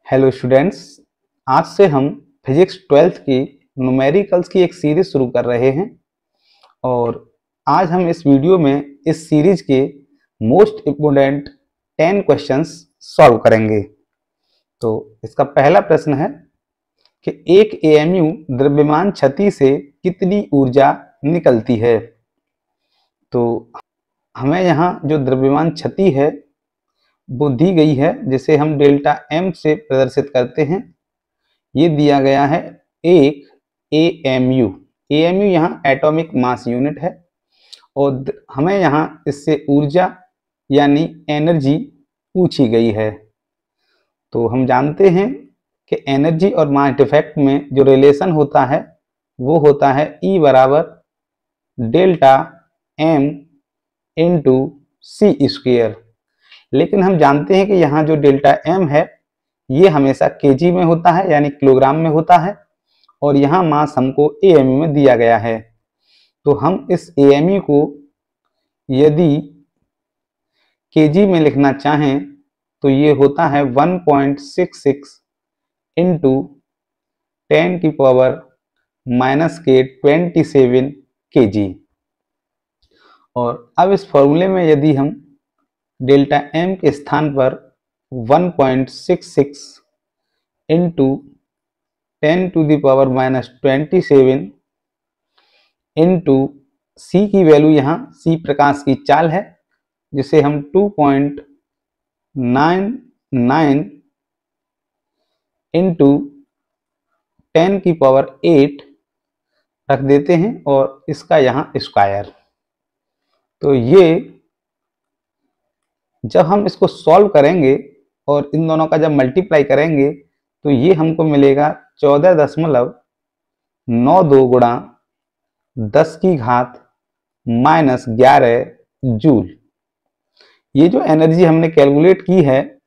Hello students, आज से हम फिजिक्स 12th की न्यूमेरिकल्स की एक सीरीज शुरू कर रहे हैं और आज हम इस वीडियो में इस सीरीज के मोस्ट इम्पोर्टेंट 10 क्वेश्चंस सॉल्व करेंगे। तो इसका पहला प्रश्न है कि एक एएमयू द्रव्यमान छति से कितनी ऊर्जा निकलती है। तो हमें यहाँ जो द्रव्यमान छति है वो दी गई है, जिसे हम डेल्टा एम से प्रदर्शित करते हैं। ये दिया गया है एक एएमयू। एएमयू यहाँ एटॉमिक मास यूनिट है और हमें यहाँ इससे ऊर्जा यानी एनर्जी पूछी गई है। तो हम जानते हैं कि एनर्जी और मास डिफेक्ट में जो रिलेशन होता है वो होता है E बराबर delta M into C square. लेकिन हम जानते हैं कि यहाँ जो डेल्टा एम है ये हमेशा केजी में होता है यानी किलोग्राम में होता है और यहाँ मास हमको एएमयू में दिया गया है। तो हम इस एएमयू को यदि केजी में लिखना चाहें तो ये होता है 1.66 इंटू 10 की पावर माइनस के 27 केजी। और अब इस फॉर्मूले में यदि हम डेल्टा एम के स्थान पर 1.66 into 10 to the power minus 27 into C की वैल्यू, यहाँ सी प्रकाश की चाल है जिसे हम 2.99 इंटू 10 की पावर 8 रख देते हैं और इसका यहाँ स्क्वायर। तो ये जब हम इसको सॉल्व करेंगे और इन दोनों का जब मल्टीप्लाई करेंगे तो ये हमको मिलेगा 14.92 गुणा 10 की घात माइनस 11 जूल। ये जो एनर्जी हमने कैलकुलेट की है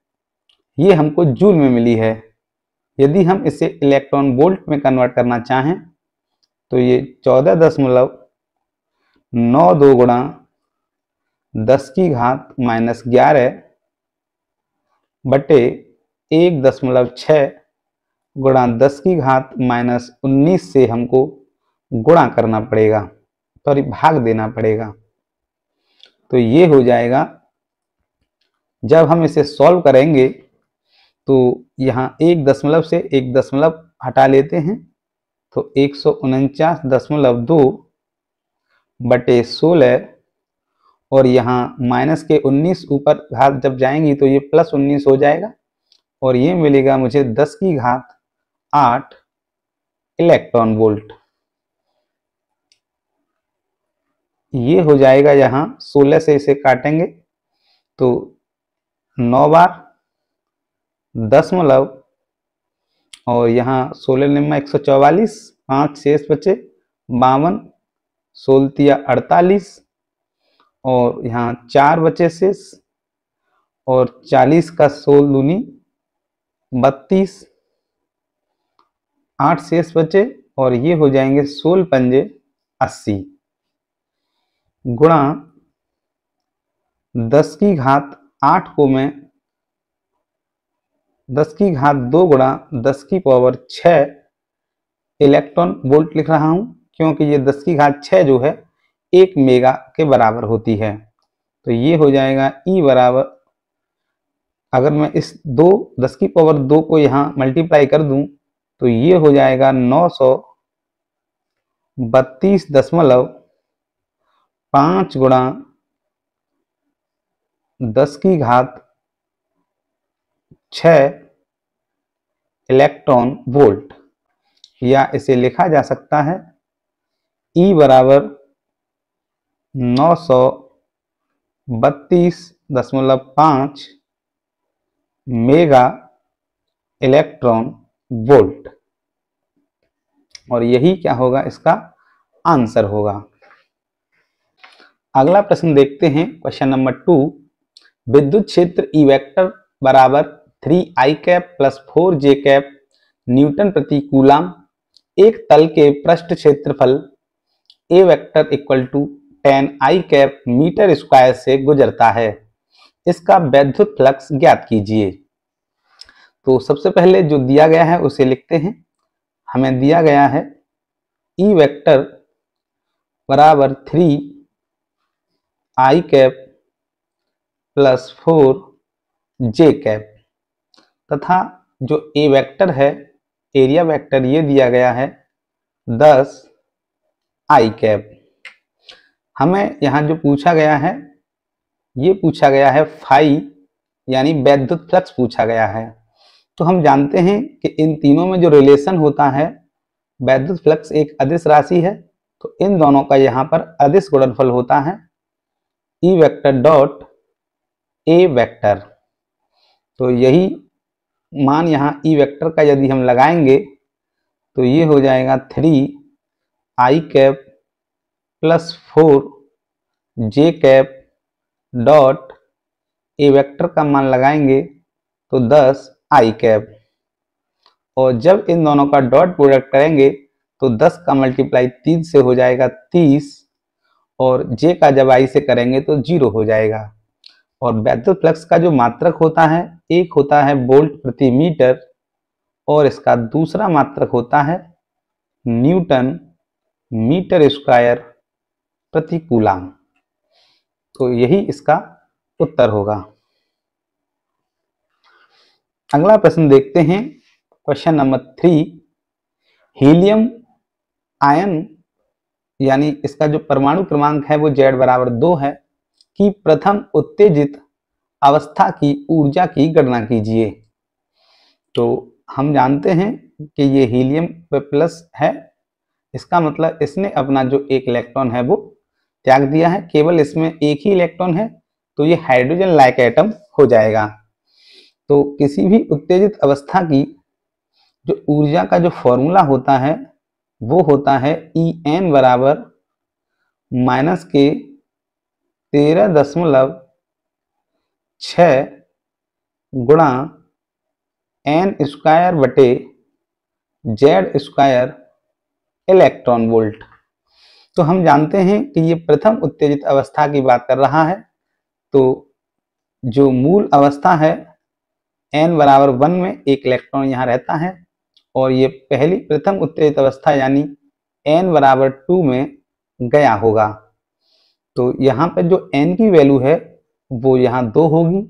ये हमको जूल में मिली है। यदि हम इसे इलेक्ट्रॉन वोल्ट में कन्वर्ट करना चाहें तो ये 14.92 गुणा 10 की घात माइनस 11 बटे 1.6 गुणा 10 की घात माइनस 19 से हमको गुणा करना पड़ेगा, सॉरी भाग देना पड़ेगा। तो ये हो जाएगा, जब हम इसे सॉल्व करेंगे तो यहाँ 1 दशमलव से 1 दशमलव हटा लेते हैं तो 149.2 बटे 16 और यहाँ माइनस के 19 ऊपर घात जब जाएंगी तो ये प्लस 19 हो जाएगा और ये मिलेगा मुझे 10 की घात 8 इलेक्ट्रॉन वोल्ट। ये हो जाएगा, यहाँ 16 से इसे काटेंगे तो 9 बार दशमलव और यहाँ 16 निम्मा 144, 5 शेष बचे 52, 16 48 और यहाँ 4 बचे शेष और 40 का 16 दूनी 32, 8 शेष बचे और ये हो जाएंगे 16 पंजे 80 गुणा 10 की घात 8 को मैं 10 की घात 2 गुणा 10 की पावर 6 इलेक्ट्रॉन वोल्ट लिख रहा हूं क्योंकि ये 10 की घात 6 जो है 1 मेगा के बराबर होती है। तो ये हो जाएगा E बराबर, अगर मैं इस 10 की पावर 2 को यहाँ मल्टीप्लाई कर दूं तो ये हो जाएगा 932.5 गुणा 10 की घात 6 इलेक्ट्रॉन वोल्ट, या इसे लिखा जा सकता है E बराबर 932.5 मेगा इलेक्ट्रॉन वोल्ट। और यही क्या होगा, इसका आंसर होगा। अगला प्रश्न देखते हैं, क्वेश्चन नंबर 2। विद्युत क्षेत्र E वेक्टर बराबर 3i cap plus 4j cap newton प्रति कूलाम एक तल के पृष्ठ क्षेत्रफल A vector equal to 10i cap metre square से गुजरता है। इसका वैद्युत फ्लक्स ज्ञात कीजिए। तो सबसे पहले जो दिया गया है उसे लिखते हैं। हमें दिया गया है ई वेक्टर बराबर 3 I cap plus 4 J cap, तथा जो ए वेक्टर है, एरिया वेक्टर, ये दिया गया है 10 आई कैप। हमें यहाँ जो पूछा गया है, ये पूछा गया है फाई यानी वैद्युत फ्लक्स पूछा गया है। तो हम जानते हैं कि इन तीनों में जो रिलेशन होता है, वैद्युत फ्लक्स एक अदिश राशि है, तो इन दोनों का यहाँ पर अदिश गुणनफल होता है E vector dot A vector. तो यही मान यहाँ ई वेक्टर का यदि हम लगाएंगे तो ये हो जाएगा 3 I cap plus 4 J cap dot A vector का मान लगाएंगे तो 10 आई कैप, और जब इन दोनों का डॉट प्रोडक्ट करेंगे तो 10 का मल्टीप्लाई 3 से हो जाएगा 30, और जे का जब आई से करेंगे तो 0 हो जाएगा। और वैद्युत फ्लक्स का जो मात्रक होता है, एक होता है वोल्ट प्रति मीटर और इसका दूसरा मात्रक होता है न्यूटन मीटर स्क्वायर प्रति कूलाम। तो यही इसका उत्तर होगा। अगला प्रश्न देखते हैं, क्वेश्चन नंबर 3। हीलियम आयन यानी इसका जो परमाणु क्रमांक है वो Z बराबर 2 है कि प्रथम उत्तेजित अवस्था की ऊर्जा की गणना कीजिए। तो हम जानते हैं कि ये हीलियम प्लस है, इसका मतलब इसने अपना जो एक इलेक्ट्रॉन है वो त्याग दिया है, केवल इसमें एक ही इलेक्ट्रॉन है, तो ये हाइड्रोजन लाइक एटम हो जाएगा। तो किसी भी उत्तेजित अवस्था की जो ऊर्जा का जो फॉर्मूला होता है वो होता है En बराबर माइनस के 13.6 गुणा n स्क्वायर बटे Z स्क्वायर इलेक्ट्रॉन वोल्ट। तो हम जानते हैं कि ये प्रथम उत्तेजित अवस्था की बात कर रहा है, तो जो मूल अवस्था है n बराबर 1 में एक इलेक्ट्रॉन यहाँ रहता है, और ये पहली प्रथम उत्तेजित अवस्था यानी n बराबर 2 में गया होगा। तो यहाँ पर जो n की वैल्यू है वो यहाँ 2 होगी,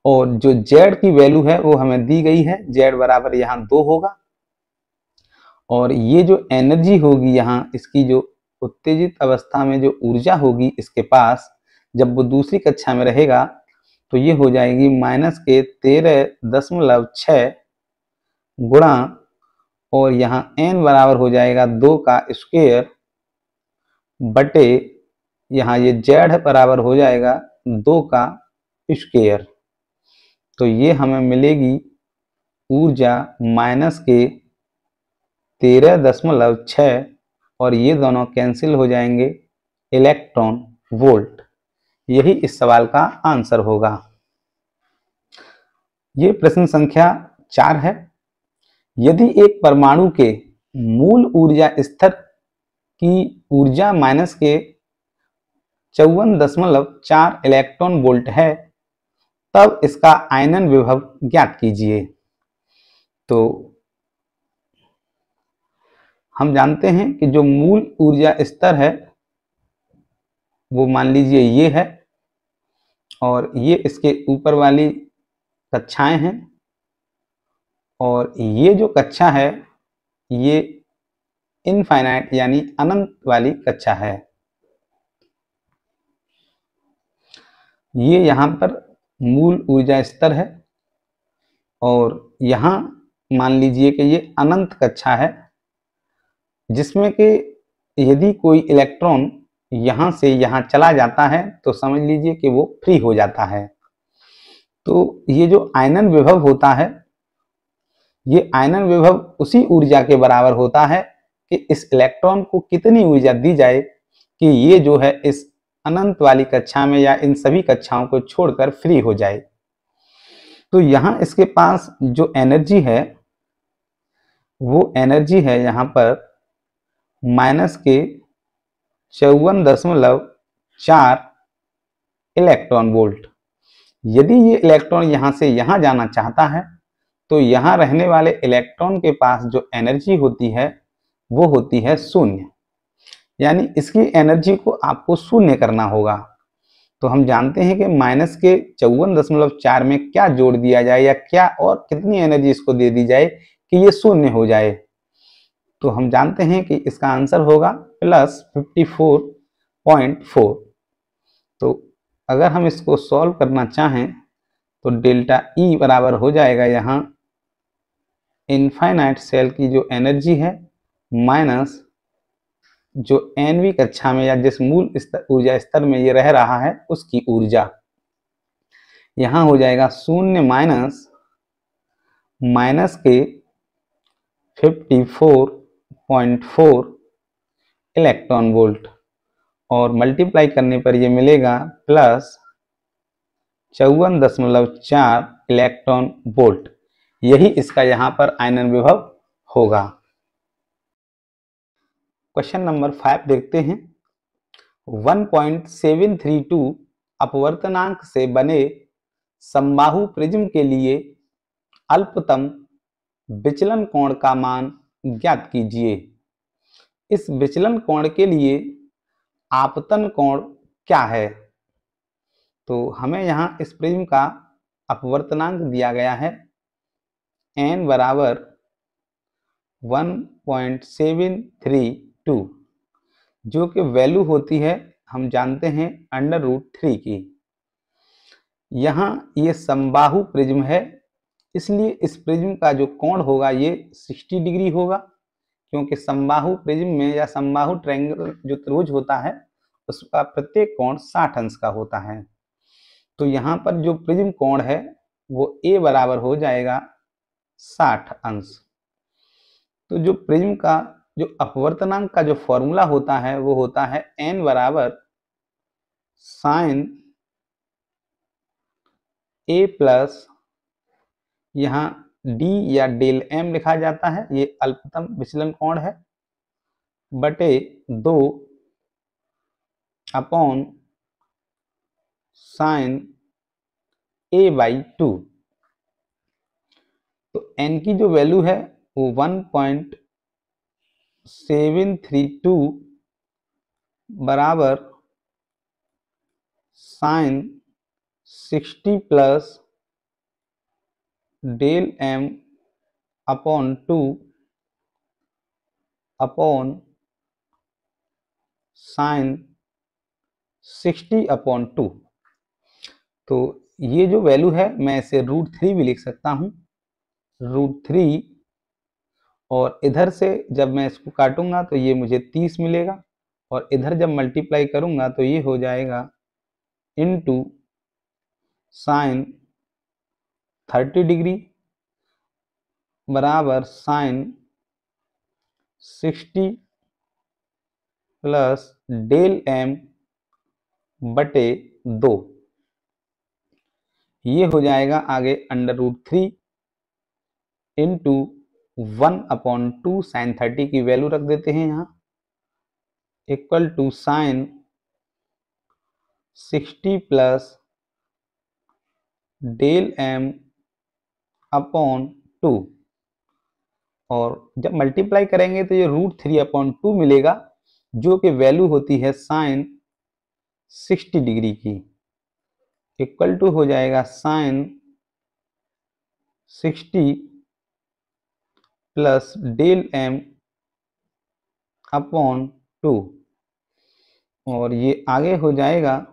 और जो Z की वैल्यू है वो हमें दी गई है, Z बराबर यहाँ 2 होगा। और ये जो एनर्जी होगी यहाँ, इसकी जो उत्तेजित अवस्था में जो ऊर्जा होगी इसके पास, जब वो दूसरी कक्षा में रहेगा तो ये हो जाएगी माइनस के 13.6 गुणा, और यहाँ n बराबर हो जाएगा 2 का स्क्वायर बटे यहाँ ये Z बराबर हो जाएगा 2 का स्क्वायर। तो ये हमें मिलेगी ऊर्जा माइनस के 13.6, और ये दोनों कैंसिल हो जाएंगे इलेक्ट्रॉन वोल्ट। यही इस सवाल का आंसर होगा। ये प्रश्न संख्या 4 है। यदि एक परमाणु के मूल ऊर्जा स्तर की ऊर्जा माइनस के 54.4 इलेक्ट्रॉन वोल्ट है, तब इसका आयनन विभव ज्ञात कीजिए। तो हम जानते हैं कि जो मूल ऊर्जा स्तर है वो मान लीजिए ये है, और ये इसके ऊपर वाली कक्षाएं हैं, और ये जो कक्षा है ये इनफाइनाइट यानी अनंत वाली कक्षा है। ये यहाँ पर मूल ऊर्जा स्तर है, और यहाँ मान लीजिए कि ये अनंत कक्षा है, जिसमें कि यदि कोई इलेक्ट्रॉन यहाँ से यहाँ चला जाता है तो समझ लीजिए कि वो फ्री हो जाता है। तो ये जो आयनन विभव होता है, ये आयनन विभव उसी ऊर्जा के बराबर होता है कि इस इलेक्ट्रॉन को कितनी ऊर्जा दी जाए कि ये जो है इस अनंत वाली कक्षा में या इन सभी कक्षाओं को छोड़कर फ्री हो जाए। तो यहाँ इसके पास जो एनर्जी है वो एनर्जी है यहाँ पर माइनस के 54.4 इलेक्ट्रॉन वोल्ट। यदि ये इलेक्ट्रॉन यहाँ से यहाँ जाना चाहता है तो यहाँ रहने वाले इलेक्ट्रॉन के पास जो एनर्जी होती है वो होती है शून्य, यानी इसकी एनर्जी को आपको शून्य करना होगा। तो हम जानते हैं कि माइनस के 54.4 में क्या जोड़ दिया जाए या क्या और कितनी एनर्जी इसको दे दी जाए कि ये शून्य हो जाए। तो हम जानते हैं कि इसका आंसर होगा प्लस 54.4। तो अगर हम इसको सॉल्व करना चाहें तो डेल्टा ई बराबर हो जाएगा यहाँ इनफाइनाइट सेल की जो एनर्जी है माइनस जो nवीं कक्षा में या जिस मूल ऊर्जा स्तर में ये रह रहा है उसकी ऊर्जा। यहाँ हो जाएगा शून्य माइनस के 54.4 इलेक्ट्रॉन वोल्ट और मल्टीप्लाई करने पर ये मिलेगा प्लस 54.4 इलेक्ट्रॉन वोल्ट। यही इसका यहाँ पर आयनन विभव होगा। क्वेश्चन नंबर 5 देखते हैं। 1.732 अपवर्तनांक से बने समबाहु प्रिज्म के लिए अल्पतम विचलन कोण का मान ज्ञात कीजिए। इस विचलन कोण के लिए आपतन कोण क्या है? तो हमें यहाँ इस प्रिज्म का अपवर्तनांक दिया गया है n बराबर 1.732 जो कि वैल्यू होती है हम जानते हैं √3 की। यहाँ ये समबाहु प्रिज्म है, इसलिए इस प्रिज्म का जो कोण होगा ये 60 डिग्री होगा, क्योंकि समबाहु प्रिज्म में या समबाहु ट्रायंगल जो त्रिभुज होता है उसका प्रत्येक कोण 60 अंश का होता है। तो यहाँ पर जो प्रिज्म कोण है वो a बराबर हो जाएगा 60 अंश। तो जो प्रिज्म का जो अपवर्तनांक का जो फॉर्मूला होता है वो होता है n बराबर साइन a प्लस यहाँ d या डेल m लिखा जाता है, ये अल्पतम विचलन कोण है, बटे 2 अपॉन साइन a/2। तो n की जो वैल्यू है वो 1.732 बराबर sine 60 plus del m upon 2 upon sine 60 upon 2। तो ये जो वैल्यू है मैं इसे √3 भी लिख सकता हूँ, √3, और इधर से जब मैं इसको काटूंगा तो ये मुझे 30 मिलेगा और इधर जब मल्टीप्लाई करूंगा तो ये हो जाएगा इनटू साइन 30 डिग्री बराबर साइन 60 प्लस डेल m बटे 2। ये हो जाएगा आगे √3 इंटू 1/2 साइन 30 की वैल्यू रख देते हैं यहाँ equal to sine 60 plus del m upon 2, और जब मल्टीप्लाई करेंगे तो ये √3/2 मिलेगा जो कि वैल्यू होती है साइन 60 डिग्री की, इक्वल टू हो जाएगा sine 60 plus del m upon 2, और ये आगे हो जाएगा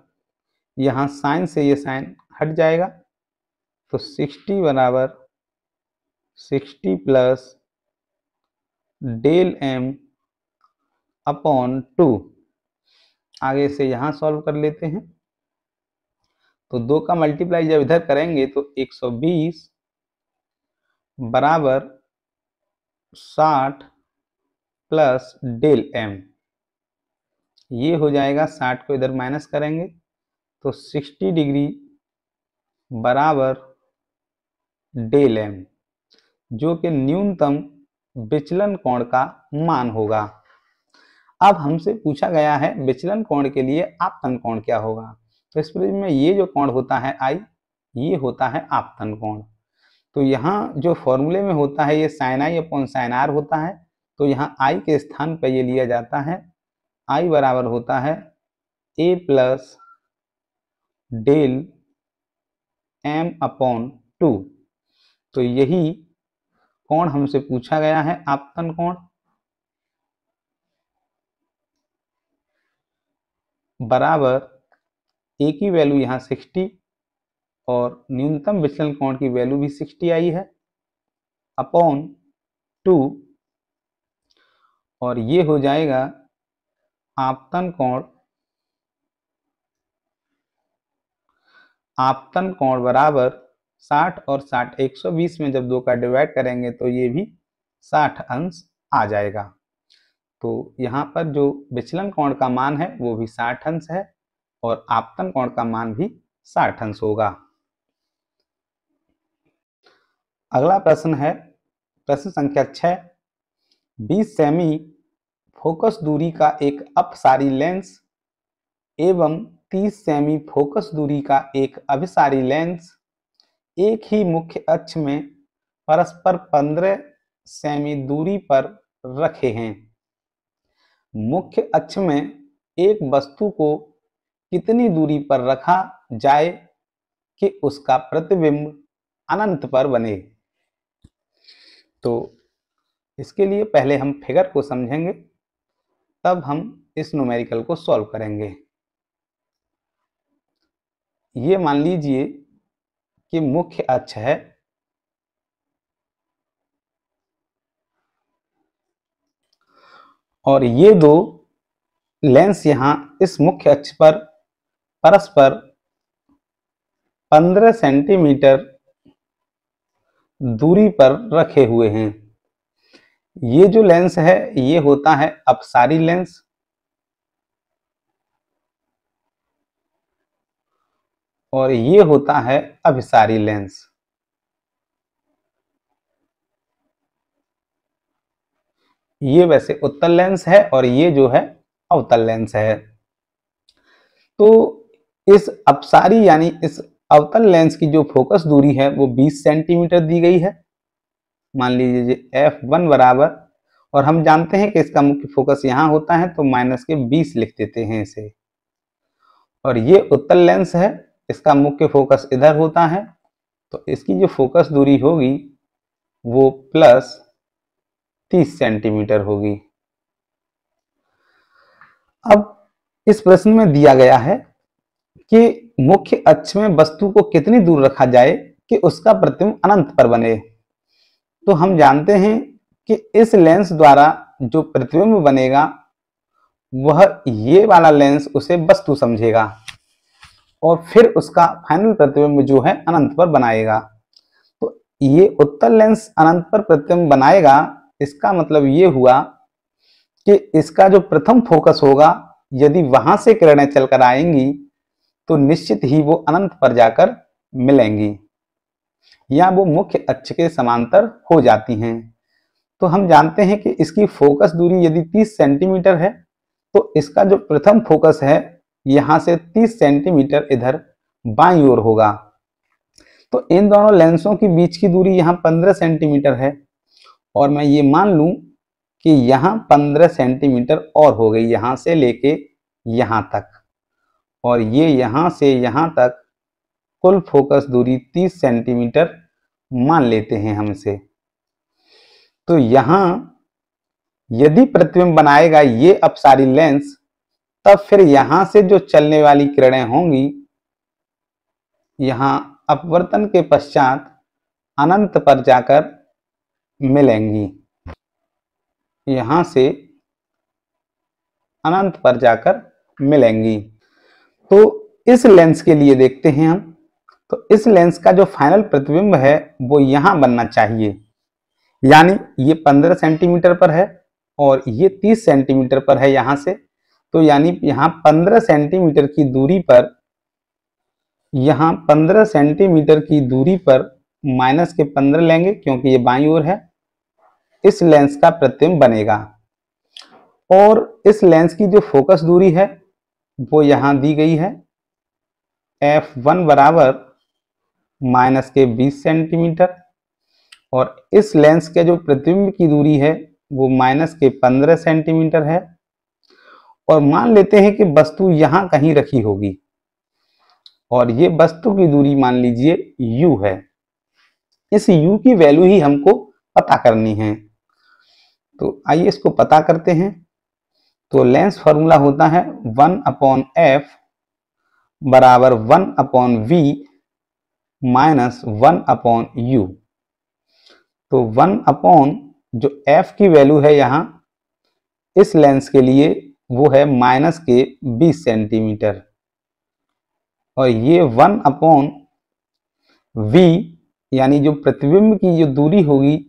यहाँ साइन से ये साइन हट जाएगा तो 60 बराबर 60 प्लस डेल m अपॉन 2। आगे से यहाँ सॉल्व कर लेते हैं तो 2 का मल्टीप्लाई जब इधर करेंगे तो 120 बराबर 60 प्लस डेल m, ये हो जाएगा 60 को इधर माइनस करेंगे तो 60 डिग्री बराबर डेल m जो कि न्यूनतम विचलन कोण का मान होगा। अब हमसे पूछा गया है विचलन कोण के लिए आपतन कोण क्या होगा। तो इस प्रिज्म में ये जो कोण होता है I, ये होता है आपतन कोण। तो यहाँ जो फॉर्मूले में होता है ये sine i upon sine r होता है, तो यहाँ आई के स्थान पर ये लिया जाता है, आई बराबर होता है ए प्लस डेल एम अपॉन 2। तो यही कोण हमसे पूछा गया है, आपतन कोण बराबर ए की वैल्यू यहाँ 60 और न्यूनतम विचलन कोण की वैल्यू भी 60 आई है अपॉन 2, और ये हो जाएगा आपतन कोण बराबर 60 और 60 120 में जब 2 का डिवाइड करेंगे तो ये भी 60 अंश आ जाएगा। तो यहाँ पर जो विचलन कोण का मान है वो भी 60 अंश है और आपतन कोण का मान भी 60 अंश होगा। अगला प्रश्न है प्रश्न संख्या 6। 20 सेमी फोकस दूरी का एक अपसारी लेंस एवं 30 सेमी फोकस दूरी का एक अभिसारी लेंस एक ही मुख्य अक्ष में परस्पर 15 सेमी दूरी पर रखे हैं। मुख्य अक्ष में एक वस्तु को कितनी दूरी पर रखा जाए कि उसका प्रतिबिंब अनंत पर बने। तो इसके लिए पहले हम फिगर को समझेंगे, तब हम इस न्यूमेरिकल को सॉल्व करेंगे। ये मान लीजिए कि मुख्य अक्ष है और ये दो लेंस यहां इस मुख्य अक्ष पर परस्पर 15 सेंटीमीटर दूरी पर रखे हुए हैं। ये जो लेंस है ये होता है अपसारी लेंस और ये होता है अभिसारी लेंस। ये वैसे उत्तल लेंस है और ये जो है अवतल लेंस है। तो इस अपसारी यानी इस अवतल लेंस की जो फोकस दूरी है वो 20 सेंटीमीटर दी गई है। मान लीजिए f1 बराबर, और हम जानते हैं कि इसका मुख्य फोकस यहाँ होता है तो माइनस के 20 लिख देते हैं इसे। और ये उत्तल लेंस है, इसका मुख्य फोकस इधर होता है तो इसकी जो फोकस दूरी होगी वो प्लस 30 सेंटीमीटर होगी। अब इस प्रश्न में दिया गया है कि मुख्य अक्ष में वस्तु को कितनी दूर रखा जाए कि उसका प्रतिबिंब अनंत पर बने। तो हम जानते हैं कि इस लेंस द्वारा जो प्रतिबिंब बनेगा वह ये वाला लेंस उसे वस्तु समझेगा और फिर उसका फाइनल प्रतिबिंब जो है अनंत पर बनाएगा। तो ये उत्तल लेंस अनंत पर प्रतिबिंब बनाएगा, इसका मतलब ये हुआ कि इसका जो प्रथम फोकस होगा यदि वहां से किरणें चलकर आएंगी तो निश्चित ही वो अनंत पर जाकर मिलेंगी या वो मुख्य अक्ष के समांतर हो जाती हैं। तो हम जानते हैं कि इसकी फोकस दूरी यदि 30 सेंटीमीटर है तो इसका जो प्रथम फोकस है यहां से 30 सेंटीमीटर इधर बाईं ओर होगा। तो इन दोनों लेंसों के बीच की दूरी यहाँ 15 सेंटीमीटर है और मैं ये मान लूं कि यहाँ 15 सेंटीमीटर और हो गई यहां से लेके यहां तक, और ये यहां से यहां तक कुल फोकस दूरी 30 सेंटीमीटर मान लेते हैं हम इसे। तो यहां यदि प्रतिबिंब बनाएगा ये अपसारी लेंस, तब फिर यहां से जो चलने वाली किरणें होंगी यहां अपवर्तन के पश्चात अनंत पर जाकर मिलेंगी, यहां से अनंत पर जाकर मिलेंगी। तो इस लेंस के लिए देखते हैं हम, तो इस लेंस का जो फाइनल प्रतिबिंब है वो यहां बनना चाहिए, यानी ये 15 सेंटीमीटर पर है और ये 30 सेंटीमीटर पर है यहां से। तो यानी यहाँ 15 सेंटीमीटर की दूरी पर, यहाँ 15 सेंटीमीटर की दूरी पर माइनस के 15 लेंगे क्योंकि ये बाईं ओर है, इस लेंस का प्रतिबिंब बनेगा। और इस लेंस की जो फोकस दूरी है वो यहां दी गई है, f1 बराबर माइनस के 20 सेंटीमीटर और इस लेंस के जो प्रतिबिंब की दूरी है वो माइनस के 15 सेंटीमीटर है। और मान लेते हैं कि वस्तु यहां कहीं रखी होगी और ये वस्तु की दूरी मान लीजिए u है। इस u की वैल्यू ही हमको पता करनी है, तो आइए इसको पता करते हैं। तो लेंस फॉर्मूला होता है 1/f बराबर 1/v माइनस 1/u। तो 1 जो f की वैल्यू है यहाँ इस लेंस के लिए वो है माइनस के 20 सेंटीमीटर, और ये 1/v यानी जो प्रतिबिंब की जो दूरी होगी,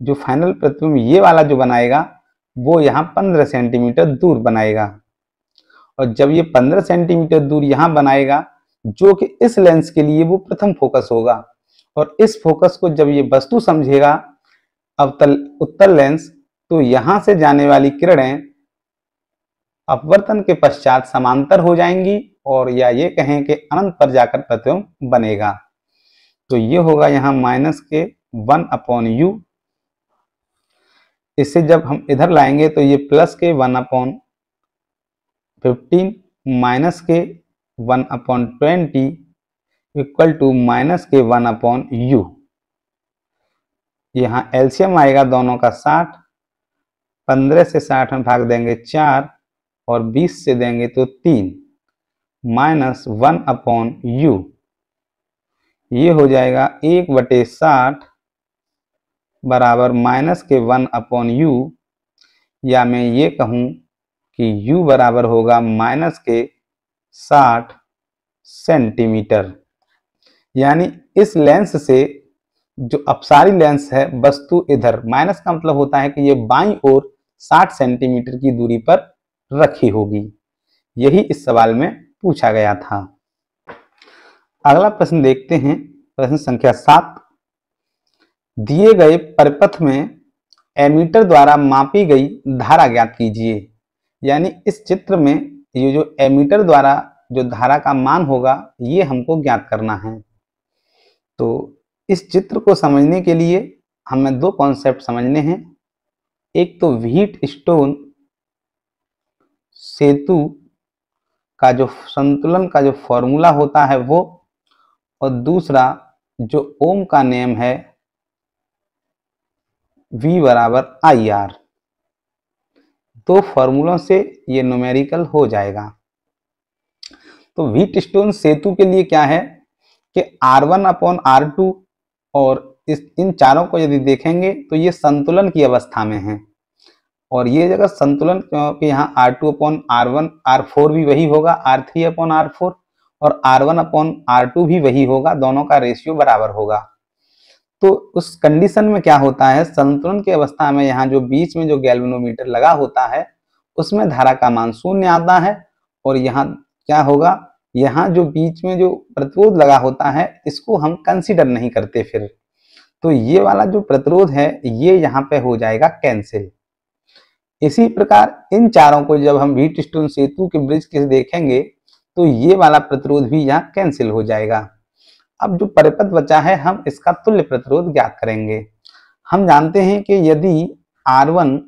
जो फाइनल प्रतिबिंब ये वाला जो बनाएगा वो यहाँ 15 सेंटीमीटर दूर बनाएगा। और जब ये 15 सेंटीमीटर दूर यहाँ बनाएगा जो कि इस लेंस के लिए वो प्रथम फोकस होगा, और इस फोकस को जब ये वस्तु समझेगा अवतल उत्तल लेंस, तो यहाँ से जाने वाली किरणें अपवर्तन के पश्चात समांतर हो जाएंगी, और या ये कहें कि अनंत पर जाकर प्रतिबिंब बनेगा। तो ये होगा यहाँ माइनस के 1/u। इसे जब हम इधर लाएंगे तो ये प्लस के 1/15 माइनस के 1/20 इक्वल टू माइनस के 1/u। यहाँ एलसीएम आएगा दोनों का 60, 15 से 60 में भाग देंगे 4 और 20 से देंगे तो 3 माइनस 1/u। ये हो जाएगा 1/60 बराबर माइनस के 1/u, या मैं ये कहूँ कि u बराबर होगा माइनस के 60 सेंटीमीटर। यानी इस लेंस से जो अपसारी लेंस है वस्तु इधर, माइनस का मतलब होता है कि ये बाईं ओर 60 सेंटीमीटर की दूरी पर रखी होगी। यही इस सवाल में पूछा गया था। अगला प्रश्न देखते हैं, प्रश्न संख्या 7। दिए गए परिपथ में एमीटर द्वारा मापी गई धारा ज्ञात कीजिए। यानी इस चित्र में ये जो एमीटर द्वारा जो धारा का मान होगा ये हमको ज्ञात करना है। तो इस चित्र को समझने के लिए हमें दो कॉन्सेप्ट समझने हैं। एक तो व्हीट स्टोन सेतु का जो संतुलन का जो फॉर्मूला होता है वो, और दूसरा जो ओम का नियम है V बराबर IR। दो फॉर्मूलों से ये न्यूमेरिकल हो जाएगा। तो व्हीट स्टोन सेतु के लिए क्या है कि R1/R2 और इन चारों को यदि देखेंगे तो ये संतुलन की अवस्था में है, और ये जगह संतुलन क्योंकि यहाँ R2/R1 R4 भी वही होगा, R3/R4 और R1/R2 भी वही होगा, दोनों का रेशियो बराबर होगा। तो उस कंडीशन में क्या होता है, संतुलन की अवस्था में यहाँ जो बीच में जो गैल्वेनोमीटर लगा होता है उसमें धारा का मान 0 आता है, और यहाँ क्या होगा, यहाँ जो बीच में जो प्रतिरोध लगा होता है इसको हम कंसीडर नहीं करते फिर, तो ये वाला जो प्रतिरोध है ये यहाँ पे हो जाएगा कैंसिल। इसी प्रकार इन चारों को जब हम व्हीट स्टोन सेतु के ब्रिज के देखेंगे तो ये वाला प्रतिरोध भी यहाँ कैंसिल हो जाएगा। अब जो परिपथ बचा है हम इसका तुल्य प्रतिरोध ज्ञात करेंगे। हम जानते हैं कि यदि R1,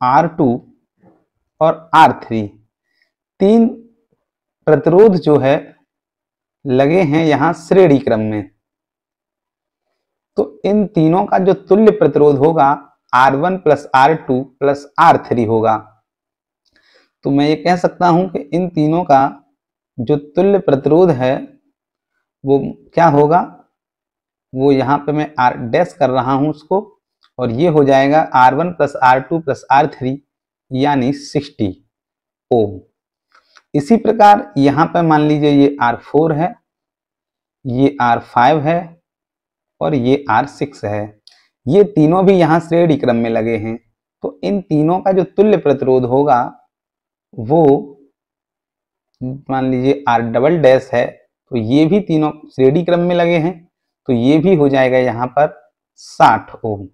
R2 और R3 तीन प्रतिरोध जो है लगे हैं यहाँ श्रेणी क्रम में, तो इन तीनों का जो तुल्य प्रतिरोध होगा R1 plus R2 plus R3 होगा। तो मैं ये कह सकता हूं कि इन तीनों का जो तुल्य प्रतिरोध है वो क्या होगा, वो यहाँ पे मैं R डैश कर रहा हूं उसको, और ये हो जाएगा R1 plus R2 plus R3 यानी 60 ओम। इसी प्रकार यहाँ पे मान लीजिए ये R4 है, ये R5 है और ये R6 है, ये तीनों भी यहाँ श्रेणी क्रम में लगे हैं। तो इन तीनों का जो तुल्य प्रतिरोध होगा वो मान लीजिए R डबल डैश है, तो ये भी तीनों श्रेणी क्रम में लगे हैं, तो ये भी हो जाएगा यहाँ पर 60 ओम।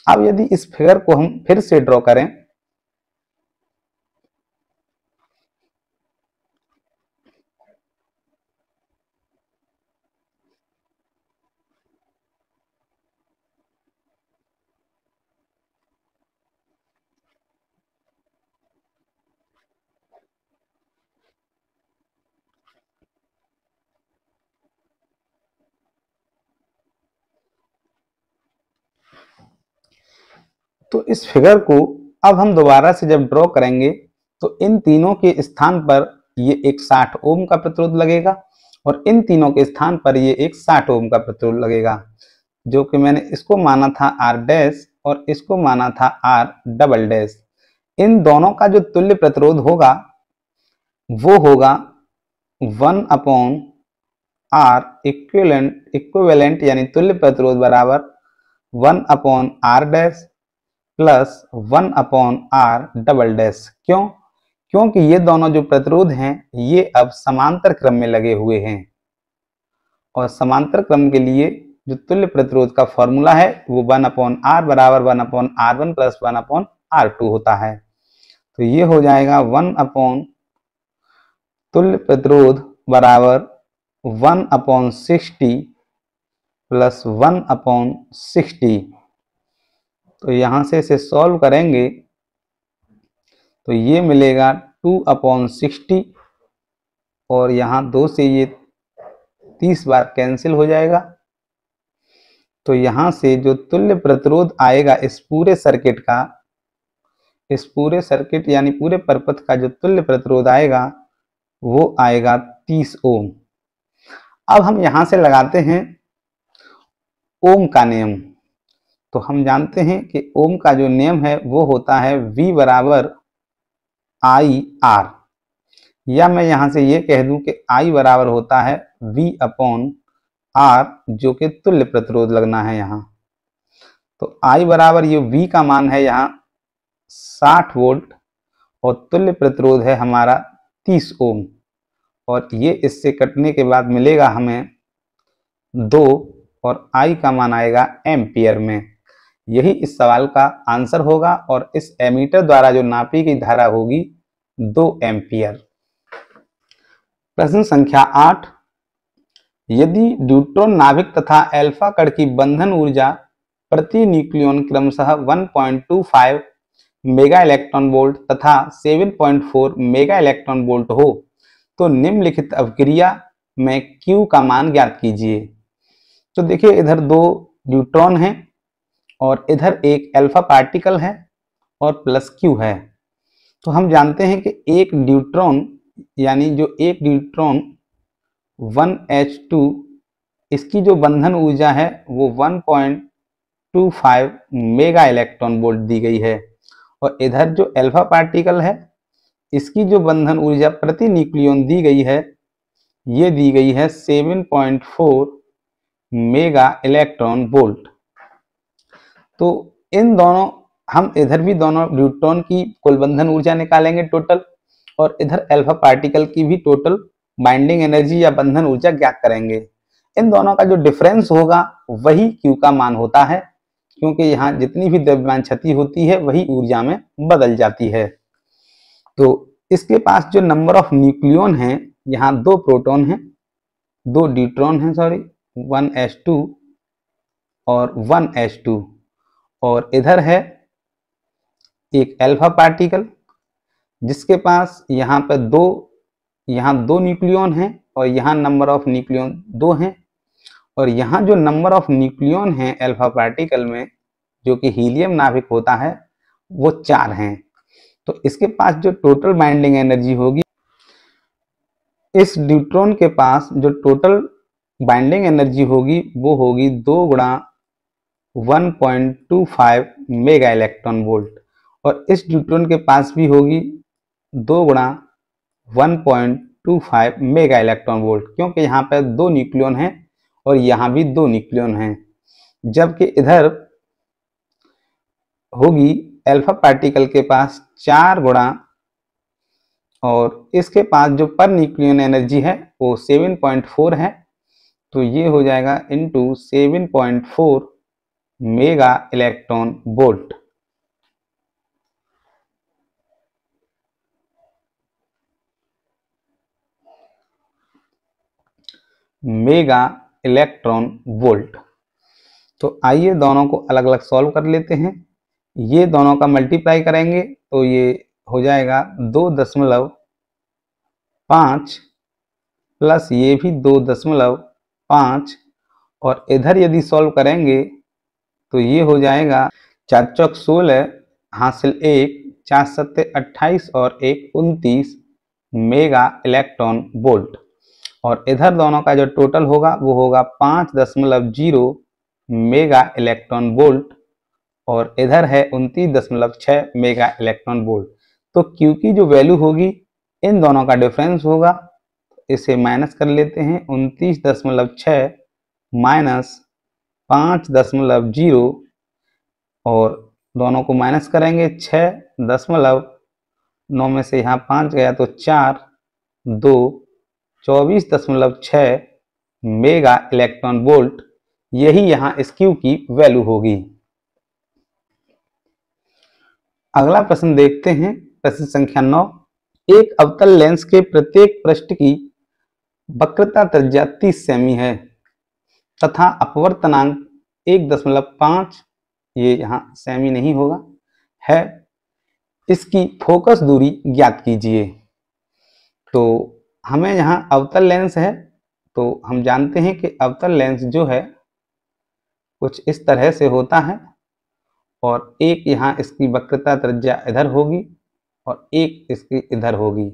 अब यदि इस फिगर को हम फिर से ड्रॉ करें, तो इस फिगर को अब हम दोबारा से जब ड्रॉ करेंगे तो इन तीनों के स्थान पर ये एक 60 ओम का प्रतिरोध लगेगा और इन तीनों के स्थान पर ये एक 60 ओम का प्रतिरोध लगेगा, जो कि मैंने इसको माना था आर डैश और इसको माना था आर डबल डैश। इन दोनों का जो तुल्य प्रतिरोध होगा वो होगा 1 अपॉन आर इक्विवेलेंट यानी तुल्य प्रतिरोध बराबर 1 upon r dash plus 1 upon r double dash. क्यों? क्योंकि ये दोनों जो प्रतिरोध हैं ये अब समांतर क्रम में लगे हुए हैं और समांतर क्रम के लिए जो तुल्य प्रतिरोध का फॉर्मूला है वो 1 अपॉन आर बराबर 1 upon r one plus 1 upon r two होता है। तो ये हो जाएगा 1 अपॉन तुल्य प्रतिरोध बराबर 1 अपॉन 60 प्लस 1 अपॉन 60। तो यहाँ से इसे सॉल्व करेंगे तो ये मिलेगा 2 अपॉन 60 और यहाँ 2 से ये 30 बार कैंसिल हो जाएगा। तो यहाँ से जो तुल्य प्रतिरोध आएगा इस पूरे सर्किट यानी पूरे परपथ का जो तुल्य प्रतिरोध आएगा वो आएगा 30 ओम। अब हम यहाँ से लगाते हैं ओम का नियम। तो हम जानते हैं कि ओम का जो नियम है वो होता है V बराबर आई आर, या मैं यहाँ से ये कह दूं कि I बराबर होता है V अपॉन R, जो कि तुल्य प्रतिरोध लगना है यहाँ। तो I बराबर ये V का मान है यहाँ 60 वोल्ट और तुल्य प्रतिरोध है हमारा 30 ओम और ये इससे कटने के बाद मिलेगा हमें 2 और I का मान आएगा एम्पियर में। यही इस सवाल का आंसर होगा और इस एमीटर द्वारा जो नापी गई धारा होगी 2 एम्पियर। प्रश्न संख्या 8, यदि ड्यूट्रॉन नाभिक तथा अल्फा कण की बंधन ऊर्जा प्रति न्यूक्लियन क्रमशः 1.25 मेगा इलेक्ट्रॉन वोल्ट तथा 7.4 मेगा इलेक्ट्रॉन वोल्ट हो तो निम्नलिखित अभिक्रिया में Q का मान ज्ञात कीजिए। तो देखिए इधर 2 न्यूट्रॉन हैं और इधर एक अल्फा पार्टिकल है और प्लस Q है। तो हम जानते हैं कि एक न्यूट्रॉन यानी जो एक न्यूट्रॉन 1H2 इसकी जो बंधन ऊर्जा है वो 1.25 मेगा इलेक्ट्रॉन वोल्ट दी गई है और इधर जो अल्फा पार्टिकल है इसकी जो बंधन ऊर्जा प्रति न्यूक्लियन दी गई है ये दी गई है 7.4 मेगा इलेक्ट्रॉन वोल्ट। तो इन दोनों हम इधर भी दोनों न्यूट्रॉन की कुल बंधन ऊर्जा निकालेंगे टोटल और इधर अल्फा पार्टिकल की भी टोटल बाइंडिंग एनर्जी या बंधन ऊर्जा ज्ञात करेंगे। इन दोनों का जो डिफरेंस होगा वही Q का मान होता है, क्योंकि यहाँ जितनी भी द्रव्यमान क्षति होती है वही ऊर्जा में बदल जाती है। तो इसके पास जो नंबर ऑफ न्यूक्लियन है, यहाँ 2 प्रोटॉन हैं, 2 ड्यूट्रॉन हैं, सॉरी 1s2 और 1s2 और इधर है एक अल्फा पार्टिकल जिसके पास यहाँ पे 2 न्यूक्लियन हैं और यहाँ नंबर ऑफ न्यूक्लियन 2 हैं और यहाँ जो नंबर ऑफ न्यूक्लियन हैं अल्फा पार्टिकल में जो कि हीलियम नाभिक होता है वो 4 हैं। तो इसके पास जो टोटल बाइंडिंग एनर्जी होगी, इस न्यूट्रॉन के पास जो टोटल बाइंडिंग एनर्जी होगी वो होगी 2 गुणा 1.25 मेगा इलेक्ट्रॉन वोल्ट और इस न्यूट्रॉन के पास भी होगी 2 गुणा 1.25 मेगा इलेक्ट्रॉन वोल्ट, क्योंकि यहाँ पर 2 न्यूक्लियन हैं और यहाँ भी 2 न्यूक्लियन हैं। जबकि इधर होगी अल्फा पार्टिकल के पास 4 गुणा और इसके पास जो पर न्यूक्लियन एनर्जी है वो 7.4 है। तो ये हो जाएगा into 7.4 mega electron volt. Mega electron volt. तो आइए दोनों को अलग अलग सॉल्व कर लेते हैं। ये दोनों का मल्टीप्लाई करेंगे तो ये हो जाएगा 2.5 प्लस ये भी 2.5 और इधर यदि सॉल्व करेंगे तो ये हो जाएगा 4 चौक 16, हासिल 1, 4 सत्ते 28 और 1 29 मेगा इलेक्ट्रॉन वोल्ट। और इधर दोनों का जो टोटल होगा वो होगा 5.0 मेगा इलेक्ट्रॉन वोल्ट और इधर है 29.6 मेगा इलेक्ट्रॉन वोल्ट। तो Q की जो वैल्यू होगी इन दोनों का डिफरेंस होगा, इसे माइनस कर लेते हैं। 29.6 माइनस 5.0 और दोनों को माइनस करेंगे 6.9 में से यहाँ 5 गया तो 4, 2, 24.6 मेगा इलेक्ट्रॉन वोल्ट, यही यहाँ इस Q की वैल्यू होगी। अगला प्रश्न देखते हैं, प्रश्न संख्या 9। एक अवतल लेंस के प्रत्येक पृष्ठ की वक्रता त्रिज्या 30 सेमी है तथा अपवर्तनांक 1.5, ये यहाँ सेमी नहीं होगा, है। इसकी फोकस दूरी ज्ञात कीजिए। तो हमें यहाँ अवतल लेंस है, तो हम जानते हैं कि अवतल लेंस जो है कुछ इस तरह से होता है और एक यहाँ इसकी वक्रता त्रिज्या इधर होगी और एक इसकी इधर होगी।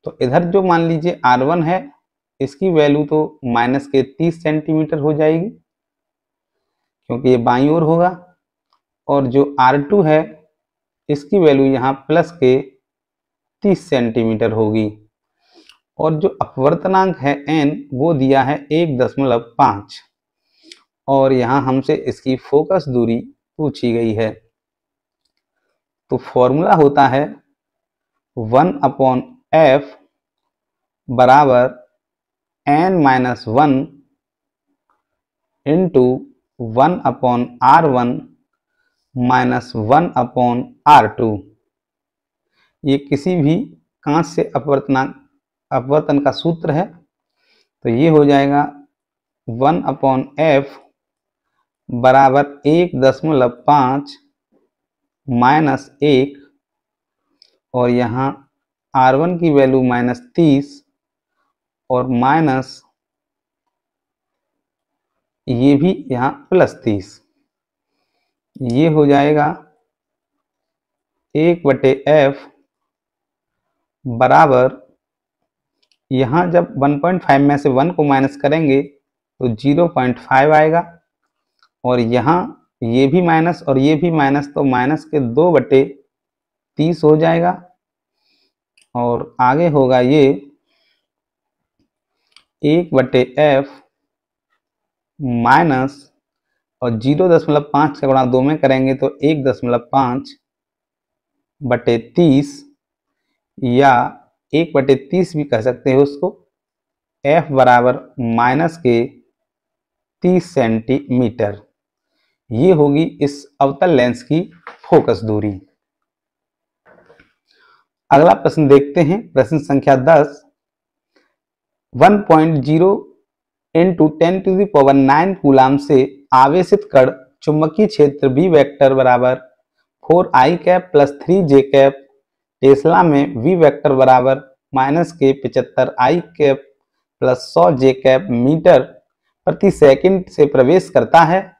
तो इधर जो मान लीजिए R1 है, इसकी वैल्यू तो माइनस के 30 सेंटीमीटर हो जाएगी क्योंकि ये बाईं ओर होगा, और जो R2 है इसकी वैल्यू यहाँ प्लस के 30 सेंटीमीटर होगी, और जो अपवर्तनांक है n वो दिया है 1.5 और यहाँ हमसे इसकी फोकस दूरी पूछी गई है। तो फॉर्मूला होता है 1/f बराबर n-1 into 1/r1 minus 1/r2। ये किसी भी कांच से अपवर्तन का सूत्र है। तो ये हो जाएगा 1/f बराबर 1.5 माइनस 1 और यहाँ R1 की वैल्यू माइनस 30 और माइनस ये भी यहाँ प्लस 30, ये हो जाएगा 1/f बराबर, यहाँ जब 1.5 में से 1 को माइनस करेंगे तो 0.5 आएगा और यहाँ ये भी माइनस और ये भी माइनस, तो माइनस के 2/30 हो जाएगा और आगे होगा ये 1/f माइनस, और 0.5 का गुणा 2 में करेंगे तो 1.5/30 या 1/30 भी कह सकते हैं उसको। f बराबर माइनस के 30 सेंटीमीटर, ये होगी इस अवतल लेंस की फोकस दूरी। अगला प्रश्न देखते हैं, प्रश्न संख्या 10। 1.0 इंटू 10⁹ कूलाम से आवेशित कण चुंबकीय क्षेत्र V वेक्टर बराबर 4i cap plus 3j cap tesla में V वेक्टर बराबर माइनस के 75 i cap plus 100 j cap metre प्रति सेकंड से प्रवेश करता है।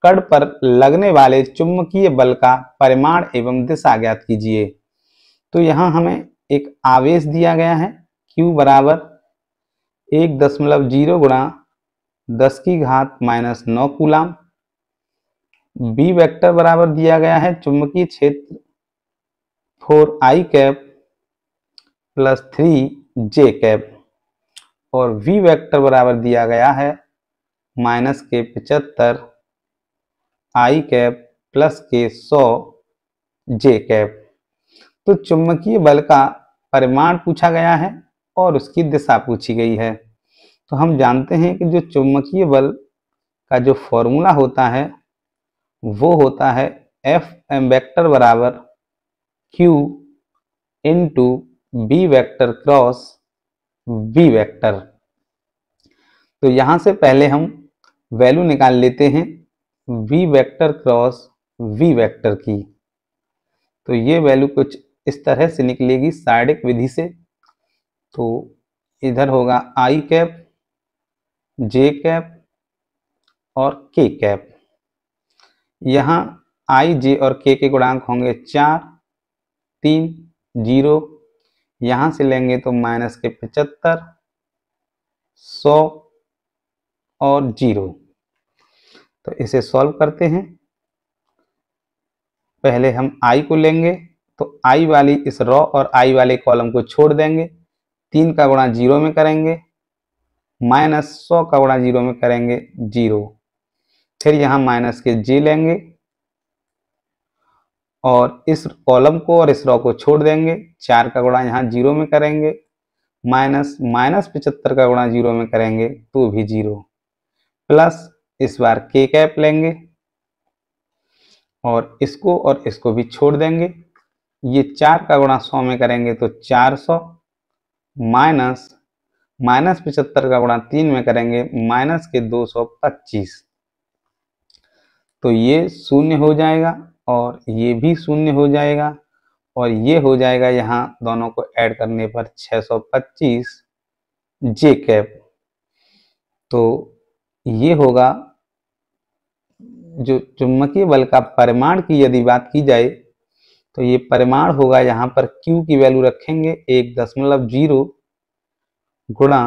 कण पर लगने वाले चुंबकीय बल का परिमाण एवं दिशा ज्ञात कीजिए। तो यहाँ हमें एक आवेश दिया गया है Q बराबर 1.0 गुणा 10⁻⁻9 कूलाम। B वेक्टर बराबर दिया गया है चुंबकीय क्षेत्र 4i cap plus 3j cap और V वेक्टर बराबर दिया गया है माइनस के 75 i कैप प्लस के 100 j कैप। तो चुंबकीय बल का परिमाण पूछा गया है और उसकी दिशा पूछी गई है। तो हम जानते हैं कि जो चुंबकीय बल का जो फॉर्मूला होता है वो होता है F वेक्टर बराबर Q into B vector cross V vector. तो यहाँ से पहले हम वैल्यू निकाल लेते हैं V vector cross V vector की। तो ये वैल्यू कुछ इस तरह से निकलेगी साइडिक विधि से। तो इधर होगा i कैप, j कैप और k कैप। यहाँ आई, जे और के गुणांक होंगे 4, 3, 0। यहां से लेंगे तो माइनस के 75, 100 और 0। तो इसे सॉल्व करते हैं। पहले हम आई को लेंगे, तो आई वाली इस रो और आई वाले कॉलम को छोड़ देंगे। 3 का गुणा 0 में करेंगे, माइनस 100 का गुणा 0 में करेंगे 0। फिर यहाँ माइनस के जे लेंगे और इस कॉलम को और इस रो को छोड़ देंगे। 4 का गुणा यहाँ 0 में करेंगे, माइनस 75 का गुणा 0 में करेंगे तो भी 0, प्लस इस बार के कैप लेंगे और इसको भी छोड़ देंगे। ये 4 का गुणा 100 में करेंगे तो 400, माइनस 75 का गुणा 3 में करेंगे माइनस के 225। तो ये शून्य हो जाएगा और ये भी शून्य हो जाएगा और ये हो जाएगा यहाँ दोनों को ऐड करने पर 625 जे कैप। तो ये होगा जो चुंबकीय बल का परिमाण की यदि बात की जाए तो ये परिमाण होगा, यहाँ पर Q की वैल्यू रखेंगे 1.0 गुणा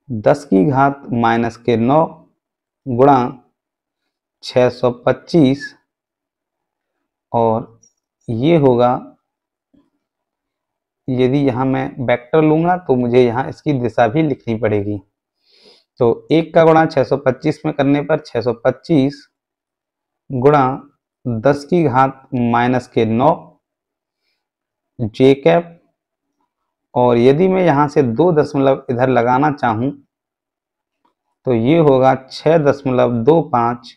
10 की घात माइनस के 9 गुणा 625 और ये होगा, यदि यहाँ मैं वेक्टर लूंगा तो मुझे यहाँ इसकी दिशा भी लिखनी पड़ेगी। तो 1 का गुणा 625 में करने पर 625 गुणा 10 की घात माइनस के 9 जे कैप, और यदि मैं यहाँ से 2 दशमलव इधर लगाना चाहूँ तो ये होगा 6.25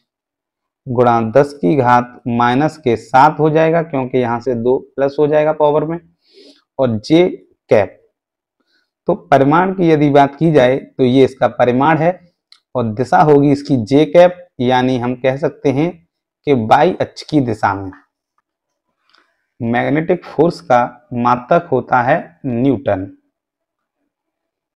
गुणा 10 की घात माइनस के 7 हो जाएगा, क्योंकि यहाँ से 2 प्लस हो जाएगा पावर में, और जे कैप। तो परिमाण की यदि बात की जाए तो ये इसका परिमाण है और दिशा होगी इसकी जे कैप, यानी हम कह सकते हैं कि वाई अक्ष की दिशा में। मैग्नेटिक फोर्स का मात्रक होता है न्यूटन।